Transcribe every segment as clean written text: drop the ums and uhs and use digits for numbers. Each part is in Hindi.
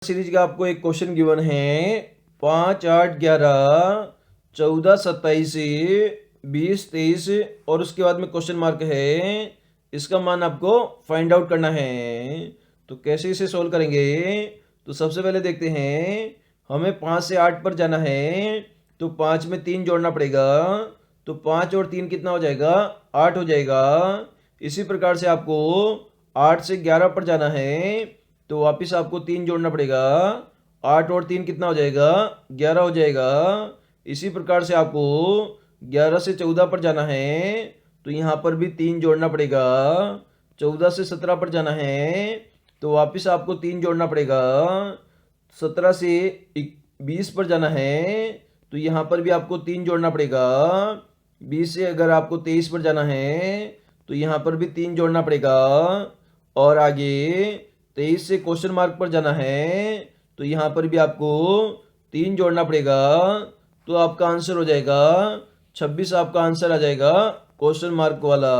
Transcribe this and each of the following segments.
सीरीज का आपको एक क्वेश्चन गिवन है 5, 8, 11, 14, 27, 20, 23 और उसके बाद में क्वेश्चन मार्क है। इसका मान आपको फाइंड आउट करना है। तो कैसे इसे सोल्व करेंगे? तो सबसे पहले देखते हैं, हमें 5 से 8 पर जाना है तो 5 में 3 जोड़ना पड़ेगा। तो 5 और 3 कितना हो जाएगा? 8 हो जाएगा। इसी प्रकार से आपको 8 से 11 पर जाना है तो वापस आपको 3 जोड़ना पड़ेगा। 8 और 3 कितना हो जाएगा? 11 हो जाएगा। इसी प्रकार से आपको 11 से 14 पर जाना है तो यहाँ पर भी 3 जोड़ना पड़ेगा। 14 से 17 पर जाना है तो वापस आपको 3 जोड़ना पड़ेगा। 17 से 20 पर जाना है तो यहाँ पर भी आपको 3 जोड़ना पड़ेगा। 20 से अगर आपको 23 पर जाना है तो यहाँ पर भी 3 जोड़ना पड़ेगा। और आगे 23 से क्वेश्चन मार्क पर जाना है तो यहाँ पर भी आपको 3 जोड़ना पड़ेगा। तो आपका आंसर हो जाएगा 26। आपका आंसर आ जाएगा क्वेश्चन मार्क वाला।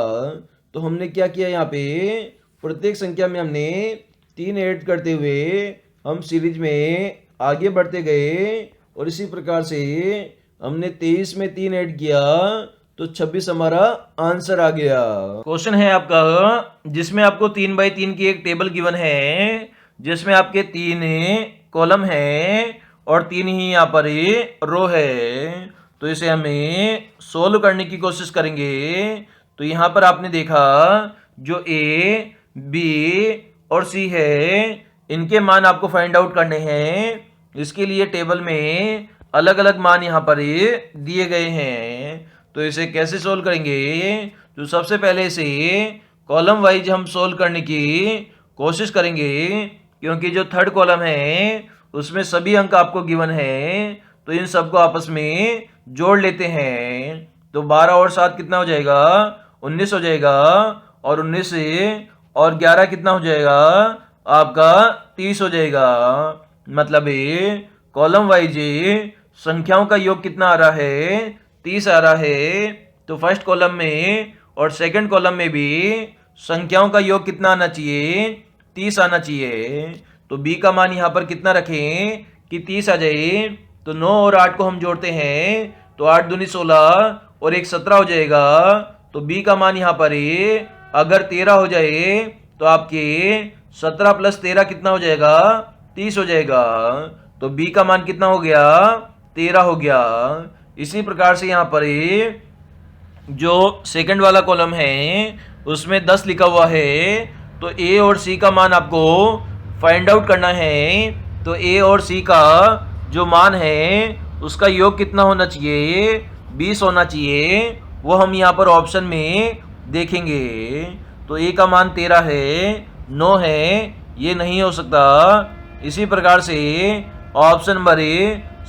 तो हमने क्या किया, यहाँ पे प्रत्येक संख्या में हमने 3 ऐड करते हुए हम सीरीज में आगे बढ़ते गए और इसी प्रकार से हमने 23 में 3 ऐड किया तो 26 हमारा आंसर आ गया। क्वेश्चन है आपका जिसमें आपको 3x3 की एक टेबल गिवन है जिसमें आपके 3 कॉलम है और 3 ही यहाँ पर रो है। तो इसे हमें सोल्व करने की कोशिश करेंगे। तो यहाँ पर आपने देखा जो ए, बी और सी है इनके मान आपको फाइंड आउट करने हैं। इसके लिए टेबल में अलग अलग मान यहाँ पर दिए गए हैं। तो इसे कैसे सोल्व करेंगे? तो सबसे पहले इसे कॉलम वाइज हम सोल्व करने की कोशिश करेंगे क्योंकि जो थर्ड कॉलम है उसमें सभी अंक आपको गिवन है। तो इन सबको आपस में जोड़ लेते हैं। तो 12 और 7 कितना हो जाएगा? 19 हो जाएगा। और 19 से और 11 कितना हो जाएगा? आपका 30 हो जाएगा। मतलब कॉलम वाइज संख्याओं का योग कितना आ रहा है? 30 आ रहा है। तो फर्स्ट कॉलम में और सेकंड कॉलम में भी संख्याओं का योग कितना आना चाहिए? 30 आना चाहिए। तो बी का मान यहाँ पर कितना रखें कि 30 आ जाए? तो 9 और 8 को हम जोड़ते हैं तो 8 दूनी 16 और 1 17 हो जाएगा। तो बी का मान यहाँ पर अगर 13 हो जाए तो आपके 17 प्लस 13 कितना हो जाएगा? 30 हो जाएगा। तो बी का मान कितना हो गया? 13 हो गया। इसी प्रकार से यहाँ पर जो सेकंड वाला कॉलम है उसमें 10 लिखा हुआ है। तो ए और सी का मान आपको फाइंड आउट करना है। तो ए और सी का जो मान है उसका योग कितना होना चाहिए? 20 होना चाहिए। वो हम यहाँ पर ऑप्शन में देखेंगे। तो ए का मान 13 है, 9 है, ये नहीं हो सकता। इसी प्रकार से ऑप्शन नंबर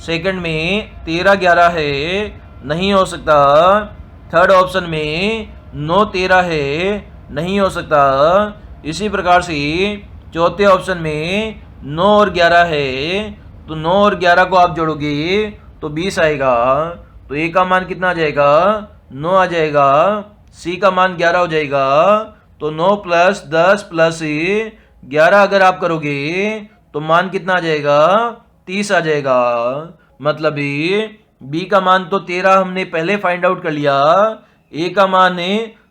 सेकंड में 13, 11 है, नहीं हो सकता। थर्ड ऑप्शन में 9, 13 है, नहीं हो सकता। इसी प्रकार से चौथे ऑप्शन में 9 और 11 है। तो 9 और 11 को आप जोड़ोगे तो 20 आएगा। तो ए का मान कितना आ जाएगा? 9 आ जाएगा। सी का मान 11 हो जाएगा। तो 9 प्लस 10 प्लस 11 अगर आप करोगे तो मान कितना आ जाएगा? 30 आ जाएगा। मतलब बी का मान तो 13 हमने पहले फाइंड आउट कर लिया, ए का मान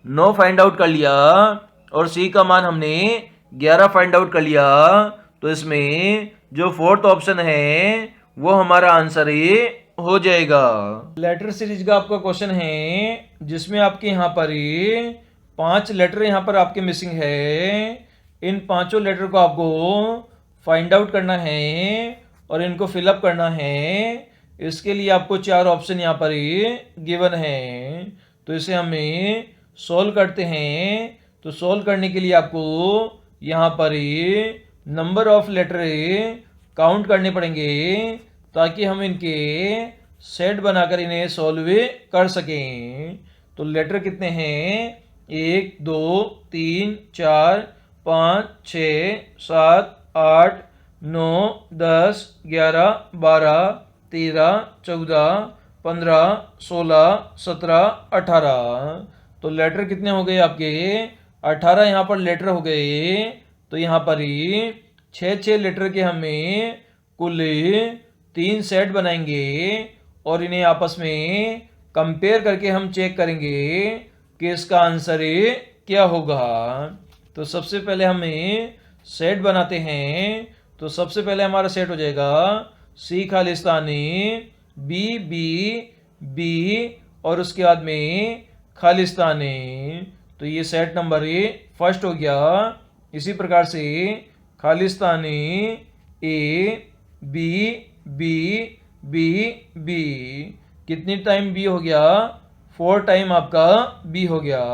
9 फाइंड आउट कर लिया और सी का मान हमने 11 फाइंड आउट कर लिया। तो इसमें जो फोर्थ ऑप्शन है वो हमारा आंसर हो जाएगा। लेटर सीरीज का आपका क्वेश्चन है जिसमें आपके यहाँ पर 5 लेटर यहाँ पर आपके मिसिंग है। इन पांचों लेटर को आपको फाइंड आउट करना है और इनको फिलअप करना है। इसके लिए आपको 4 ऑप्शन यहाँ पर गिवन है। तो इसे हमें सोल्व करते हैं। तो सोल्व करने के लिए आपको यहाँ पर नंबर ऑफ लेटर काउंट करने पड़ेंगे ताकि हम इनके सेट बनाकर इन्हें सॉल्व कर सकें। तो लेटर कितने हैं? 1, 2, 3, 4, 5, 6, 7, 8, 9, 10, 11, 12, 13, 14, 15, 16, 17, 18। तो लेटर कितने हो गए आपके? 18 यहाँ पर लेटर हो गए। तो यहाँ पर छः लेटर के हमें कुल 3 सेट बनाएंगे और इन्हें आपस में कंपेयर करके हम चेक करेंगे कि इसका आंसर क्या होगा। तो सबसे पहले हमें सेट बनाते हैं। तो सबसे पहले हमारा सेट हो जाएगा सी खालिस्तानी, बी बी बी और उसके बाद में खालिस्तानी। तो ये सेट नंबर फर्स्ट हो गया। इसी प्रकार से Khalistani A B B B B, कितनी टाइम बी हो गया? 4 टाइम आपका बी हो गया।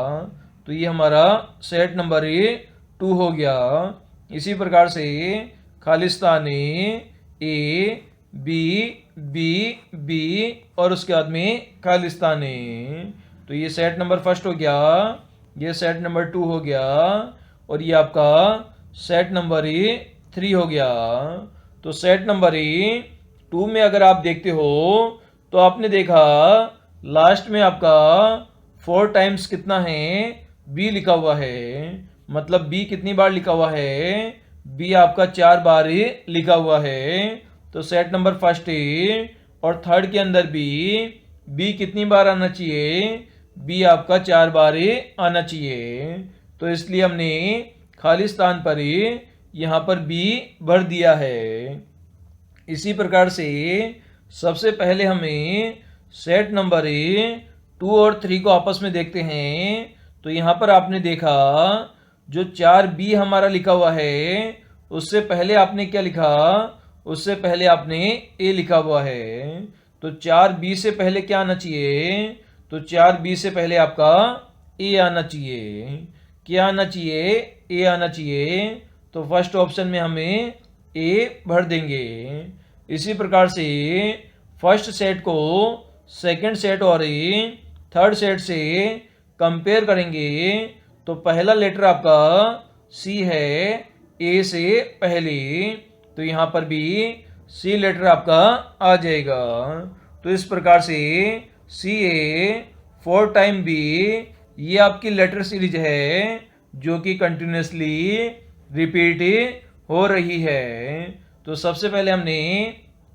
तो ये हमारा सेट नंबर 2 हो गया। इसी प्रकार से Khalistani A B B B और उसके बाद में खालिस्तानी। तो ये सेट नंबर फर्स्ट हो गया, ये सेट नंबर 2 हो गया और ये आपका सेट नंबर 3 हो गया। तो सेट नंबर 2 में अगर आप देखते हो तो आपने देखा लास्ट में आपका 4 टाइम्स कितना है? बी लिखा हुआ है। मतलब बी कितनी बार लिखा हुआ है? बी आपका 4 बार ही लिखा हुआ है। तो सेट नंबर फर्स्ट और थर्ड के अंदर भी बी कितनी बार आना चाहिए? बी आपका 4 बार ही आना चाहिए। तो इसलिए हमने खालिस्तान पर यहाँ पर बी भर दिया है। इसी प्रकार से सबसे पहले हमें सेट नंबर 2 और 3 को आपस में देखते हैं। तो यहाँ पर आपने देखा जो 4 बी हमारा लिखा हुआ है उससे पहले आपने क्या लिखा? उससे पहले आपने ए लिखा हुआ है। तो 4 बी से पहले क्या आना चाहिए? तो 4 बी से पहले आपका ए आना चाहिए। क्या आना चाहिए? ए आना चाहिए। तो फर्स्ट ऑप्शन में हमें ए भर देंगे। इसी प्रकार से फर्स्ट सेट को सेकंड सेट और थर्ड सेट से कंपेयर करेंगे। तो पहला लेटर आपका सी है ए से पहले, तो यहाँ पर भी सी लेटर आपका आ जाएगा। तो इस प्रकार से सी ए 4 टाइम बी, ये आपकी लेटर सीरीज है जो कि कंटिन्यूसली रिपीट हो रही है। तो सबसे पहले हमने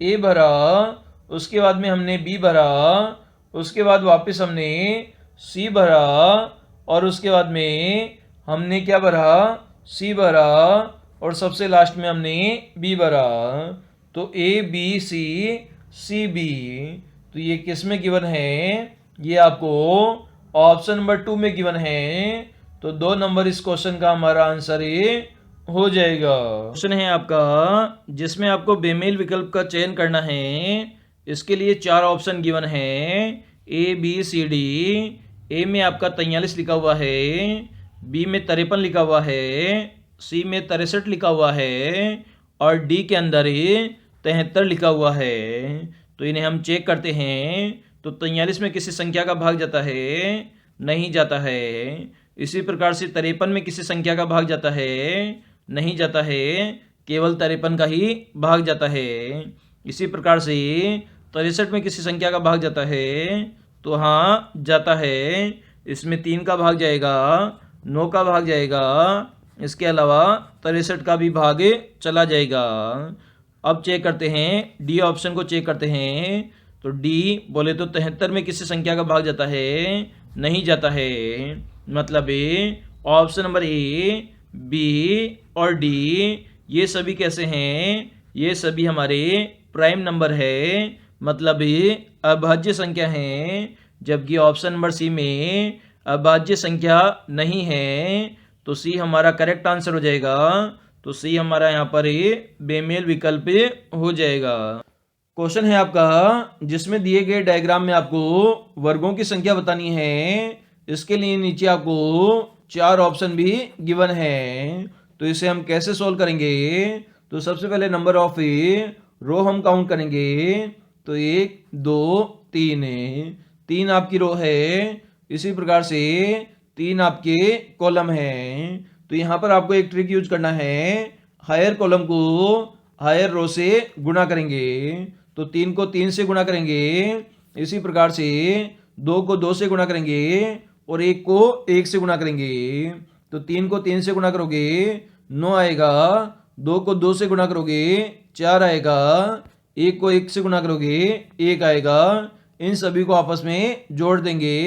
ए भरा, उसके बाद में हमने बी भरा, उसके बाद वापस हमने सी भरा और उसके बाद में हमने क्या भरा? सी भरा और सबसे लास्ट में हमने बी भरा। तो A B C C B, तो ये किस में गिवन है? ये आपको ऑप्शन नंबर 2 में गिवन है। तो 2 नंबर इस क्वेश्चन का हमारा आंसर हो जाएगा। क्वेश्चन है आपका जिसमें आपको बेमेल विकल्प का चयन करना है। इसके लिए 4 ऑप्शन गिवन है ए बी सी डी। ए में आपका 43 लिखा हुआ है, बी में 53 लिखा हुआ है, सी में 63 लिखा हुआ है और डी के अंदर 73 लिखा हुआ है। तो इन्हें हम चेक करते हैं। तो 43 में किसी संख्या का भाग जाता है? नहीं जाता है। इसी प्रकार से 53 में किसी संख्या का भाग जाता है? नहीं जाता है, केवल 53 का ही भाग जाता है। इसी प्रकार से 63 में किसी संख्या का भाग जाता है? तो हाँ जाता है। इसमें 3 का भाग जाएगा, 9 का भाग जाएगा, इसके अलावा 63 का भी भाग चला जाएगा। अब चेक करते हैं, डी ऑप्शन को चेक करते हैं। तो डी बोले तो 73 में किसी संख्या का भाग जाता है? नहीं जाता है। मतलब ऑप्शन नंबर ए, बी और डी ये सभी कैसे हैं? ये सभी हमारे प्राइम नंबर है, मतलब अभाज्य संख्या है। जबकि ऑप्शन नंबर सी में अभाज्य संख्या नहीं है। तो सी हमारा करेक्ट आंसर हो जाएगा। तो सी हमारा यहाँ पर बेमेल विकल्प हो जाएगा। क्वेश्चन है आपका जिसमें दिए गए डायग्राम में आपको वर्गों की संख्या बतानी है। इसके लिए नीचे आपको 4 ऑप्शन भी गिवन है। तो इसे हम कैसे सोल्व करेंगे? तो सबसे पहले नंबर ऑफ रो हम काउंट करेंगे। तो 1 2 3 3 आपकी रो है। इसी प्रकार से 3 आपके कॉलम है। तो यहाँ पर आपको एक ट्रिक यूज करना है, हायर कॉलम को हायर रो से गुणा करेंगे। तो 3 को 3 से गुणा करेंगे। इसी प्रकार से 2 को 2 से गुणा करेंगे और 1 को 1 से गुणा करेंगे। तो 3 को 3 से गुणा करोगे 9 आएगा 2 को 2 से गुणा करोगे 4 आएगा, 1 को 1 से गुणा करोगे 1 आएगा। इन सभी को आपस में जोड़ देंगे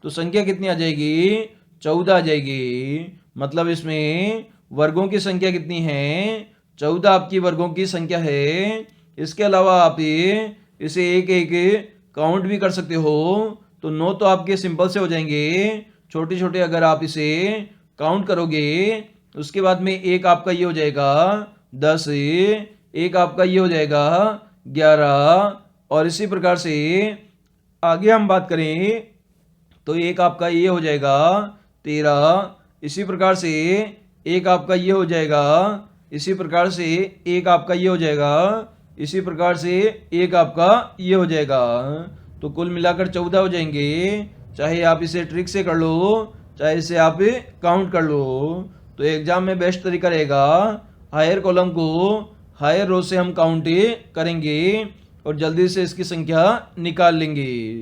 तो संख्या कितनी आ जाएगी? 14 आ जाएगी। मतलब इसमें वर्गों की संख्या कितनी है? 14 आपकी वर्गों की संख्या है। इसके अलावा आप इसे एक एक काउंट भी कर सकते हो। तो 9 तो आपके सिंपल से हो जाएंगे, छोटे छोटे अगर आप इसे काउंट करोगे उसके बाद में एक आपका ये हो जाएगा 10, एक आपका ये हो जाएगा 11, और इसी प्रकार से आगे हम बात करें तो एक आपका ये हो जाएगा 13, इसी प्रकार से एक आपका ये हो जाएगा, इसी प्रकार से एक आपका ये हो जाएगा, इसी प्रकार से एक आपका ये हो जाएगा। तो कुल मिलाकर 14 हो जाएंगे। चाहे आप इसे ट्रिक से कर लो, चाहे इसे आप काउंट कर लो। तो एग्जाम में बेस्ट तरीका रहेगा हायर कॉलम को हायर रो से हम काउंट करेंगे और जल्दी से इसकी संख्या निकाल लेंगे।